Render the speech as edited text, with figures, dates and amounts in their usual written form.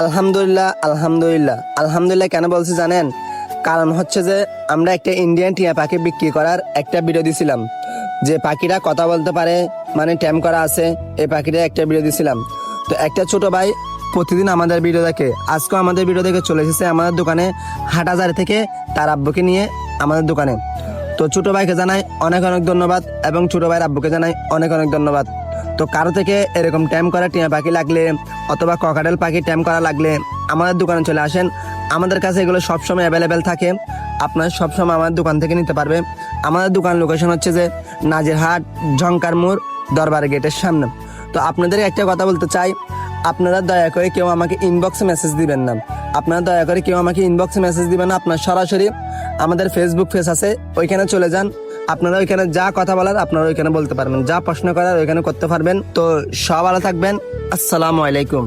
আলহামদুলিল্লাহ আলহামদুলিল্লাহ আলহামদুলিল্লাহ কেন বলছি জানেন? কারণ হচ্ছে যে আমরা একটা ইন্ডিয়ান টিয়া পাখি বিক্রি করার একটা ভিডিও দিছিলাম, যে পাখিরা কথা বলতে পারে, মানে ট্যাম করা আছে, এই পাখিটা একটা ভিডিও দিছিলাম। তো একটা ছোট ভাই প্রতিদিন আমাদের ভিডিও দেখে, আজকেও আমাদের ভিডিও দেখে চলে এসেছে আমাদের দোকানে হাটহাজারী থেকে তার আব্বুকে নিয়ে আমাদের দোকানে। তো ছোট ভাইকে জানাই অনেক অনেক ধন্যবাদ এবং ছোট ভাইয়ের আব্বুকে জানাই অনেক অনেক ধন্যবাদ। তো কারো থেকে এরকম ট্যাম করা টিয়া পাখি লাগলে অথবা ককাটেল পাখি ট্যাম করা লাগলে আমাদের দোকানে চলে আসেন। আমাদের কাছে এগুলো সবসময় অ্যাভেলেবেল থাকে, আপনার সবসময় আমাদের দোকান থেকে নিতে পারবে। আমাদের দোকান লোকেশন হচ্ছে যে নাজিরহাট ঝংকার মোড় দরবার গেটের সামনে। তো আপনাদের একটা কথা বলতে চাই, আপনারা দয়া করে কেউ আমাকে ইনবক্সে মেসেজ দিবেন না। আপনারা দয়া করে কেউ আমাকে ইনবক্সে মেসেজ দিবেন না, আপনার সরাসরি আমাদের ফেসবুক পেজ আছে, ওইখানে চলে যান। আপনারা ওইখানে যা কথা বলার আপনারা ওইখানে বলতে পারবেন, যা প্রশ্ন করার ওইখানে করতে পারবেন। তো সব ভালো থাকবেন। আসসালামু আলাইকুম।